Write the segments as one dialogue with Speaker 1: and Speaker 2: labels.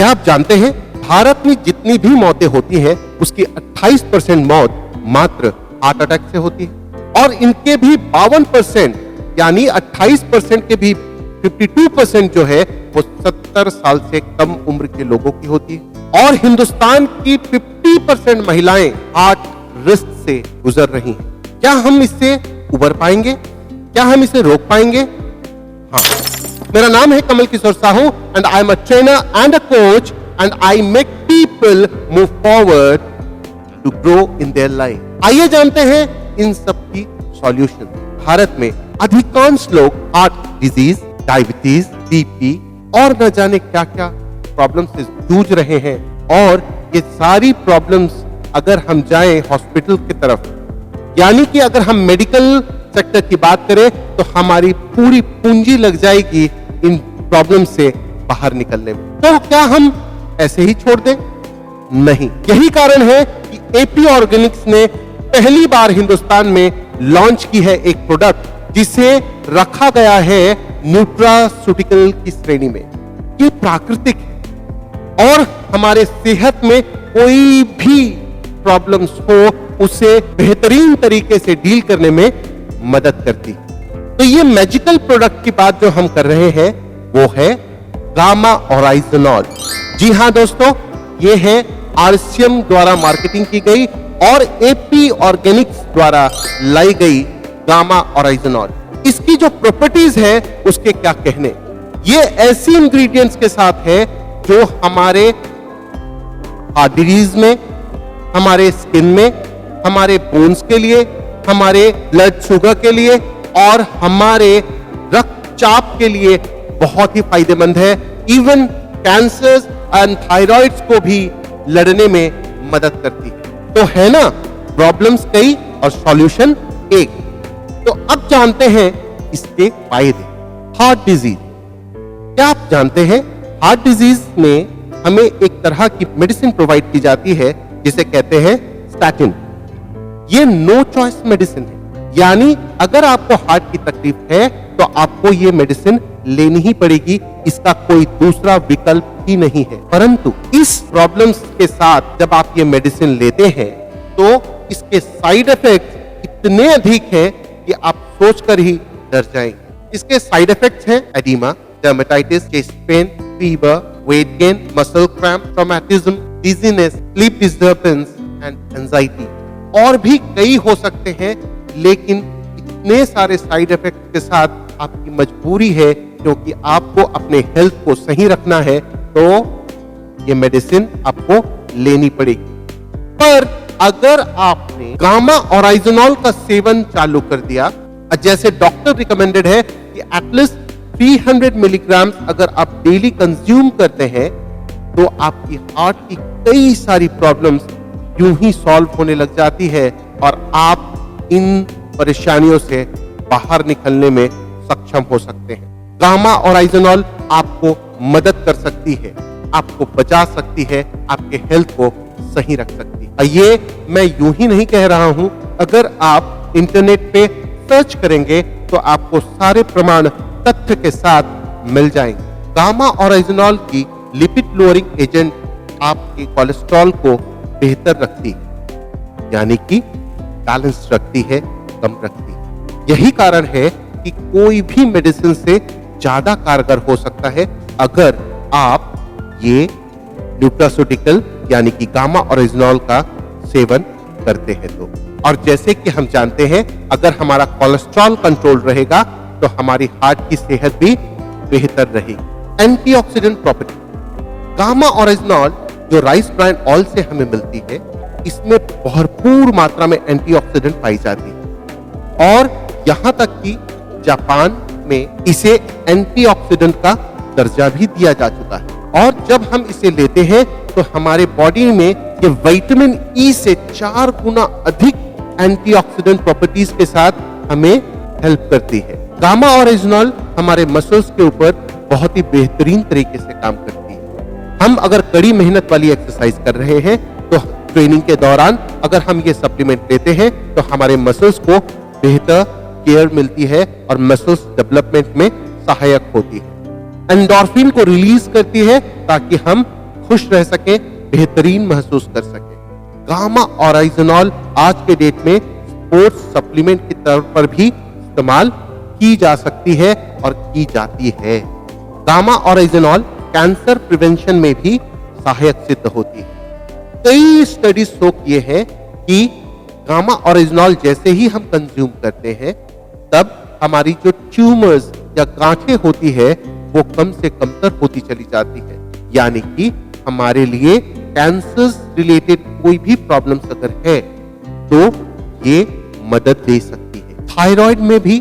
Speaker 1: क्या आप जानते हैं भारत में जितनी भी मौतें होती हैं उसकी 28% मौत मात्र हार्ट अटैक से होती है और इनके भी 52% यानी 28% के भी 52% जो है वो 70 साल से कम उम्र के लोगों की होती है और हिंदुस्तान की 50% महिलाएं हार्ट रिस्क से गुजर रही हैं। क्या हम इससे उबर पाएंगे? क्या हम इसे रोक पाएंगे? हाँ, मेरा नाम है Kamal Kishore Sahu and I am a trainer and a coach and I make people move forward to grow in their life. आइए जानते हैं इन सब की सॉल्यूशन। भारत में अधिकांश लोग हार्ट डिजीज, डायबिटीज, बीपी और न जाने क्या क्या प्रॉब्लम से जूझ रहे हैं और ये सारी प्रॉब्लम्स अगर हम जाएं हॉस्पिटल की तरफ, यानी कि अगर हम मेडिकल सेक्टर की बात करें तो हमारी पूरी पूंजी लग जाएगी इन प्रॉब्लम से बाहर निकलने में। तो क्या हम ऐसे ही छोड़ दें? नहीं। यही कारण है कि एपी ऑर्गेनिक्स ने पहली बार हिंदुस्तान में लॉन्च की है एक प्रोडक्ट जिसे रखा गया है न्यूट्रास्यूटिकल की श्रेणी में। ये प्राकृतिक है और हमारे सेहत में कोई भी प्रॉब्लम्स हो उसे बेहतरीन तरीके से डील करने में मदद करती। तो ये मैजिकल प्रोडक्ट की बात जो हम कर रहे हैं वो है गामा ओराइजनॉल। जी हां दोस्तों, ये है आरसीएम द्वारा मार्केटिंग की गई और एपी ऑर्गेनिक्स द्वारा लाई गई गामा ओराइजनॉल। इसकी जो प्रॉपर्टीज है उसके क्या कहने। ये ऐसी इंग्रेडिएंट्स के साथ है जो हमारे हार्ट डिजीज में, हमारे स्किन में, हमारे बोन्स के लिए, हमारे ब्लड शुगर के लिए और हमारे रक्तचाप के लिए बहुत ही फायदेमंद है। इवन कैंसर एंड थायराइड्स को भी लड़ने में मदद करती है। तो है ना, प्रॉब्लम्स कई और सॉल्यूशन एक। तो अब जानते हैं इसके फायदे। हार्ट डिजीज, क्या आप जानते हैं हार्ट डिजीज में हमें एक तरह की मेडिसिन प्रोवाइड की जाती है जिसे कहते हैं स्टैटिन। ये नो चॉइस मेडिसिन है, यानी अगर आपको हार्ट की तकलीफ है तो आपको ये मेडिसिन लेनी ही पड़ेगी, इसका कोई दूसरा विकल्प ही नहीं है। परंतु इस प्रॉब्लम्स के साथ जब आप ये मेडिसिन लेते हैं तो इसके साइड इफेक्ट्स इतने अधिक हैं कि आप सोचकर ही डर जाएंगे। इसके साइड इफेक्ट्स हैं oedema, dermatitis, chest pain, fever, weight gain, muscle cramp, traumatism, dizziness, sleep disturbance and anxiety. और भी कई हो सकते हैं, लेकिन इतने सारे साइड इफेक्ट के साथ आपकी मजबूरी है क्योंकि आपको अपने हेल्थ को सही रखना है तो ये मेडिसिन आपको लेनी पड़ेगी। पर अगर आपने गामा ओराइजनॉल का सेवन चालू कर दिया, जैसे डॉक्टर रिकमेंडेड है कि एटलीस्ट 300 मिलीग्राम अगर आप डेली कंज्यूम करते हैं तो आपकी हार्ट की कई सारी प्रॉब्लम्स यूं ही सॉल्व होने लग जाती है और आप इन परेशानियों से बाहर निकलने में सक्षम हो सकते हैं। गामा ओराइजनॉल आपको मदद कर सकती है, आपको बचा सकती है, आपके हेल्थ को सही रख सकती है। ये मैं यूं ही नहीं कह रहा हूं, अगर आप इंटरनेट पे सर्च करेंगे तो आपको सारे प्रमाण तथ्य के साथ मिल जाएंगे। गामा ओराइजनॉल की लिपिड लोअरिंग एजेंट आपके कोलेस्ट्रॉल को बेहतर रखती है, यानी कि बैलेंस रखती है, कम रखती है। यही कारण है कि कोई भी मेडिसिन से ज्यादा कारगर हो सकता है अगर आप ये न्यूट्रास्यूटिकल यानी कि गामा ओरिजिनॉल का सेवन करते हैं तो। और जैसे कि हम जानते हैं अगर हमारा कोलेस्ट्रॉल कंट्रोल रहेगा तो हमारी हार्ट की सेहत भी बेहतर रहेगी। एंटीऑक्सीडेंट प्रॉपर्टी, गामा ओरिजिनॉल जो राइस ब्रान ऑयल से हमें मिलती है इसमें भरपूर मात्रा में एंटीऑक्सीडेंट पाई जाती है और यहां तक कि जापान में इसे एंटीऑक्सीडेंट का दर्जा भी दिया जा चुका है। और जब हम इसे लेते हैं तो हमारे बॉडी में ये विटामिन ई से 4 गुना अधिक एंटीऑक्सीडेंट प्रॉपर्टीज के साथ हमें हेल्प करती है। गामा ओरिजिनॉल हमारे मसल्स के ऊपर बहुत ही बेहतरीन तरीके से काम करती है। हम अगर कड़ी मेहनत वाली एक्सरसाइज कर रहे हैं तो ट्रेनिंग के दौरान अगर हम ये सप्लीमेंट लेते हैं तो हमारे मसल्स को बेहतर केयर मिलती है और मसल्स डेवलपमेंट में सहायक होती है। एंडोर्फिन को रिलीज करती है ताकि हम खुश रह सकें, बेहतरीन महसूस कर सकें। गामा ऑराइजनॉल आज के डेट में स्पोर्ट्स सप्लीमेंट के तौर पर भी इस्तेमाल की जा सकती है और की जाती है। गामा ऑराइजनॉल कैंसर प्रिवेंशन में भी सहायक सिद्ध होती है। कई स्टडीज शो किए हैं कि गामा ऑराइजनॉल जैसे ही हम कंज्यूम करते हैं तब हमारी जो ट्यूमर्स या गांठें होती है वो कम से कमतर होती चली जाती है, यानी कि हमारे लिए कैंसर रिलेटेड कोई भी प्रॉब्लम्स अगर है तो ये मदद दे सकती है। थायराइड में भी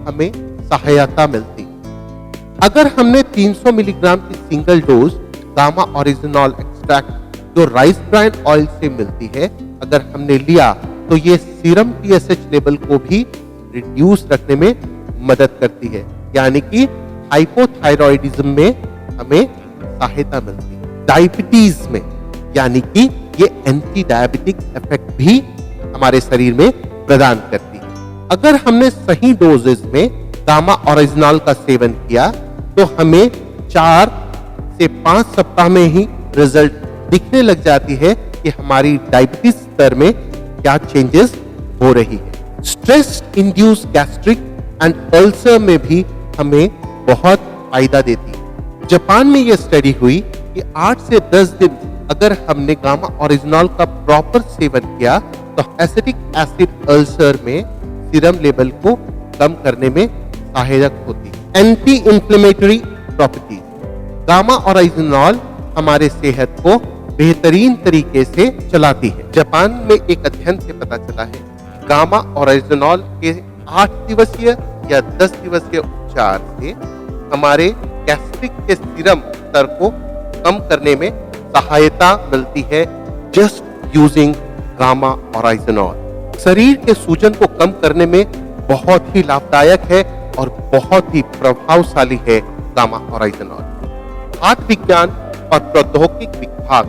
Speaker 1: हमें सहायता मिलती है। अगर हमने 300 मिलीग्राम की सिंगल डोज गामा ऑरिजिनॉल एक्सट्रैक्ट जो राइस ब्रान ऑयल से मिलती है अगर हमने लिया तो ये सीरम TSH लेवल को भी रिड्यूस रखने में मदद करती है, यानी कि हाइपोथायरॉयडिज्म में हमें सहायता मिलती है। डायबिटीज में यानी कि ये एंटी डायबिटिक इफेक्ट भी हमारे शरीर में प्रदान करती है। अगर हमने सही डोजेज में गामा ऑरिजिनॉल का सेवन किया तो हमें 4 से 5 सप्ताह में ही रिजल्ट दिखने लग जाती है कि हमारी डायबिटीज स्तर में क्या चेंजेस हो रही है। Stress induce gastric and ulcer में भी हमें बहुत फायदा देती है। जापान में यह स्टडी हुई कि 8 से 10 दिन अगर हमने गामा ऑरिजिनॉल का प्रॉपर सेवन किया तो एसिटिक एसिड अल्सर में सीरम लेवल को कम करने में सहायक होती है। एंटी इंफ्लेमेटरी प्रॉपर्टीज, गामा ऑरिजिनॉल हमारे सेहत को बेहतरीन तरीके से चलाती है। जापान में एक अध्ययन से पता चला है गामा ऑरिजिनॉल के 8 दिवसीय या 10 दिवसीय उपचार से हमारे गैस्ट्रिक के सीरम स्तर को कम करने में सहायता मिलती है जस्ट यूजिंग गामा ऑरिजिनॉल। शरीर के सूजन को कम करने में बहुत ही लाभदायक है और बहुत ही प्रभावशाली है गामा ऑरिजिनॉल। हाथ विज्ञान और प्रौद्योगिकी विभाग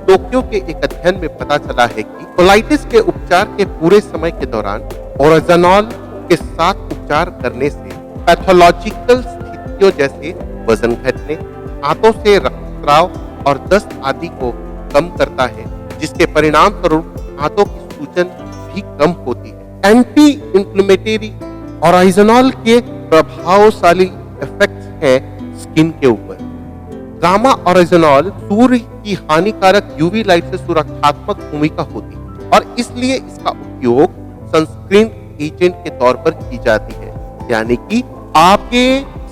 Speaker 1: टोक्यो के एक अध्ययन में पता चला है कि कोलाइटिस के उपचार के पूरे समय के दौरान ऑरिजिनॉल के साथ उपचार करने से पैथोलॉजिकल स्थितियों जैसे वजन घटने, हाथों से रक्तस्राव और दस्त आदि को कम करता है, जिसके परिणाम स्वरूप हाथों की सूजन भी कम होती है। एंटी इंफ्लेमेटरी ऑरिजिनॉल के प्रभावशाली इफेक्ट्स हैं स्किन के ऊपर। गामा ऑरिजिनॉल सूर्य की हानिकारक यूवी लाइट से सुरक्षात्मक भूमिका होती है और इसलिए इसका उपयोग सनस्क्रीन एजेंट के तौर पर की जाती है, यानी कि आपके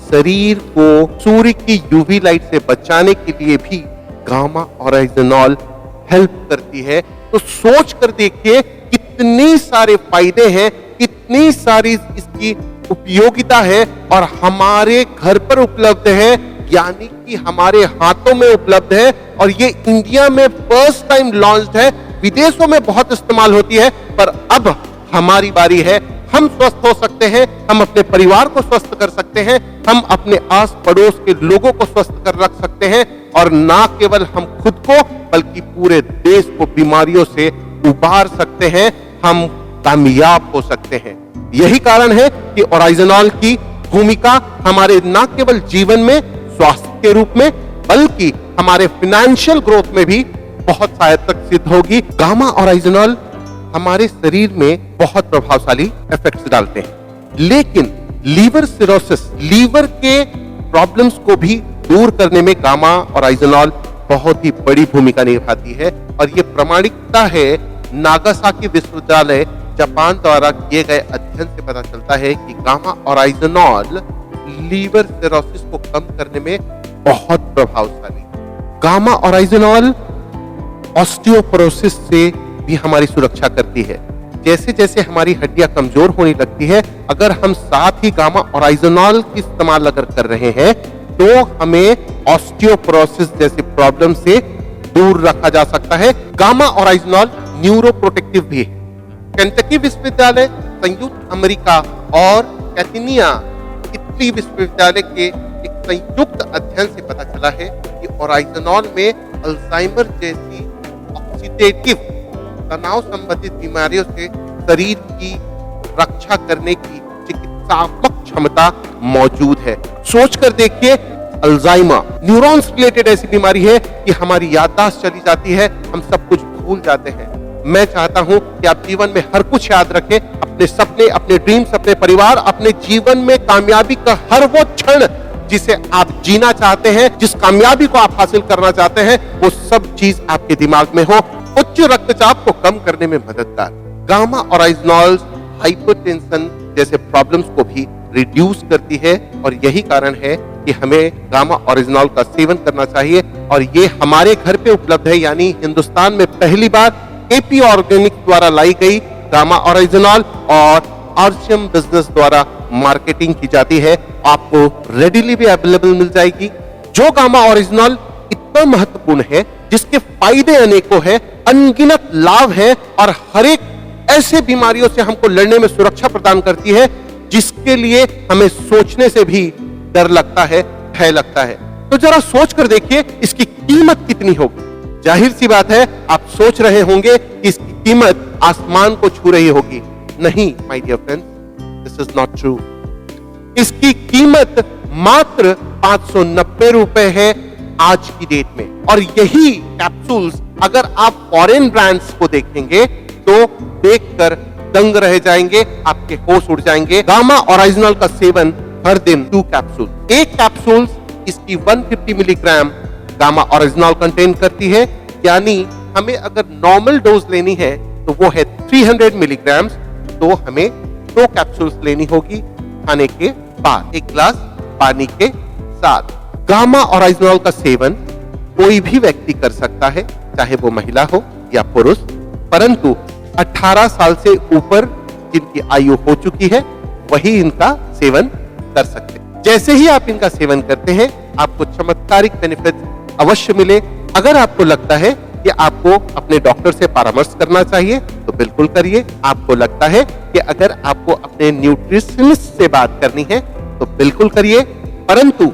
Speaker 1: शरीर को सूर्य की यूवी लाइट से बचाने के लिए भी गामा ऑरिजिनॉल हेल्प करती है। तो सोच कर देखिए कितने सारे फायदे हैं, कितनी सारी इसकी उपयोगिता है और हमारे घर पर उपलब्ध है, यानी कि हमारे हाथों में उपलब्ध है और ये इंडिया में फर्स्ट टाइम लॉन्च्ड है। विदेशों में बहुत इस्तेमाल होती है पर अब हमारी बारी है। हम स्वस्थ हो सकते हैं, हम अपने परिवार को स्वस्थ कर सकते हैं, हम अपने आस पड़ोस के लोगों को स्वस्थ कर रख सकते हैं और ना केवल हम खुद को बल्कि पूरे देश को बीमारियों से उबार सकते हैं, हम कामयाब हो सकते हैं। यही कारण है कि ऑरिजिनॉल की भूमिका हमारे न केवल जीवन में स्वास्थ्य के रूप में बल्कि हमारे फाइनेंशियल ग्रोथ में भी बहुत सहायक सिद्ध होगी। गामा ऑरिजिनॉल हमारे शरीर में बहुत प्रभावशाली इफेक्ट्स डालते हैं, लेकिन लीवर सिरोसिस, लीवर के प्रॉब्लम्स को भी दूर करने में गामा ऑरिजिनॉल बहुत ही बड़ी भूमिका निभाती है और ये प्रामाणिकता है नागासाकी विश्वविद्यालय जापान द्वारा किए गए अध्ययन से पता चलता है कि गामा ऑरिजिनॉल लीवर सिरोसिस को कम करने में बहुत प्रभावशाली। गामा ऑरिजिनॉल ऑस्टियोपोरोसिस से भी हमारी सुरक्षा करती है। जैसे जैसे हमारी हड्डियां कमजोर होने लगती है, अगर हम साथ ही गामा ऑरिजिनॉल की इस्तेमाल अगर कर रहे हैं तो हमें ऑस्टियोपोरोसिस जैसी प्रॉब्लम से दूर रखा जा सकता है। गामा ऑरिजिनॉल न्यूरोप्रोटेक्टिव भी है। केंटकी विश्वविद्यालय, संयुक्त अमेरिका और कैथेनिया इटली विश्वविद्यालय के एक संयुक्त अध्ययन से पता चला है कि ऑरिजिनॉल में अल्जाइमर जैसी ऑक्सीडेटिव तनाव संबंधित बीमारियों से शरीर की रक्षा करने की चिकित्सात्मक क्षमता मौजूद है। सोचकर देखिए अल्जाइमर। न्यूरॉन्स रिलेटेड ऐसी बीमारी है कि हमारी याददाश्त चली जाती है, हम सब कुछ भूल जाते हैं। मैं चाहता हूं कि आप जीवन में हर कुछ याद रखें, अपने सपने, अपने ड्रीम्स, अपने परिवार, अपने जीवन में कामयाबी का हर वो क्षण जिसे आप जीना चाहते हैं, जिस कामयाबी को आप हासिल करना चाहते हैं, वो सब चीज आपके दिमाग में हो। उच्च रक्तचाप को कम करने में मददगार। गामा ओरिजिनॉल्स हाइपरटेंशन जैसे प्रॉब्लम्स को भी रिड्यूस करती है और यही कारण है कि हमें गामा ओरिजिनॉल का सेवन करना चाहिए और ये हमारे घर पे उपलब्ध है, यानी हिंदुस्तान में पहली बार एपी ऑर्गेनिक द्वारा लाई गई गामा ओरिजिनॉल और आर्शियम बिजनेस द्वारा मार्केटिंग की जाती है। आपको रेडिली भी अवेलेबल मिल जाएगी। जो गामा ओरिजिनॉल इतना महत्वपूर्ण है, जिसके फायदे अनेकों हैं, अनगिनत लाभ है और हर एक ऐसे बीमारियों से हमको लड़ने में सुरक्षा प्रदान करती है जिसके लिए हमें सोचने से भी डर लगता है, भय लगता है। तो जरा सोच कर देखिए इसकी कीमत कितनी होगी। जाहिर सी बात है आप सोच रहे होंगे कि इसकी कीमत आसमान को छू रही होगी। नहीं my dear friends, this is not true. इसकी कीमत मात्र 590 रुपए है आज की डेट में। और यही कैप्सूल्स अगर आप फॉरेन ब्रांड्स को देखेंगे तो देखकर दंग रह जाएंगे, आपके होश उड़ जाएंगे। गामा ओरिजिनल का सेवन हर दिन 2 कैप्सूल। एक कैप्सूल इसकी 150 मिलीग्राम गामा ओरिजिनल कंटेन करती है, यानी हमें अगर नॉर्मल डोज लेनी है तो वो है 300 मिलीग्राम, तो हमें 2 कैप्सूल्स लेनी होगी खाने के बाद, एक गिलास पानी के साथ। गामा ओरिजिनल का सेवन कोई भी व्यक्ति कर सकता है, चाहे वो महिला हो या पुरुष, परंतु 18 साल से ऊपर जिनकी आयु हो चुकी है वही इनका सेवन कर सकते हैं। जैसे ही आप इनका सेवन करते हैं आपको चमत्कारिक बेनिफिट अवश्य मिले। अगर आपको लगता है कि आपको अपने डॉक्टर से परामर्श करना चाहिए तो बिल्कुल करिए। आपको लगता है कि अगर आपको अपने न्यूट्रिशनिस्ट से बात करनी है तो बिल्कुल करिए, परंतु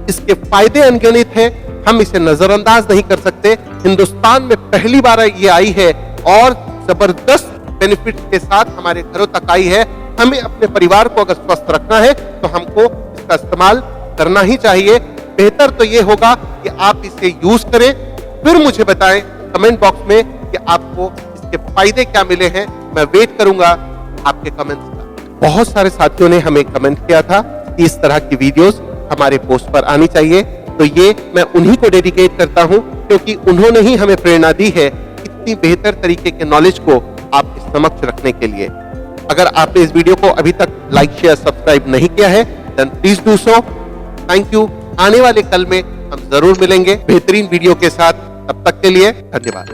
Speaker 1: इसके फायदे अनगिनत हैं, हम इसे नजरअंदाज नहीं कर सकते। हिंदुस्तान में पहली बार ये आई है और जबरदस्त बेनिफिट के साथ हमारे घरों तक आई है। हमें अपने परिवार को अगर स्वस्थ रखना है तो हमको इसका इस्तेमाल करना ही चाहिए। बेहतर तो ये होगा कि आप इसे यूज करें, फिर मुझे बताएं कमेंट बॉक्स में कि आपको इसके फायदे क्या मिले हैं। मैं वेट करूंगा आपके कमेंट्स का। बहुत सारे साथियों ने हमें कमेंट किया था कि इस तरह की वीडियोस हमारे पोस्ट पर आनी चाहिए, तो ये मैं उन्हीं को डेडिकेट करता हूं क्योंकि उन्होंने ही हमें प्रेरणा दी है इतनी बेहतर तरीके के नॉलेज को आपके समक्ष रखने के लिए। अगर आपने इस वीडियो को अभी तक लाइक, शेयर, सब्सक्राइब नहीं किया है then please do so. Thank you. आने वाले कल में हम जरूर मिलेंगे बेहतरीन वीडियो के साथ। तब तक के लिए धन्यवाद।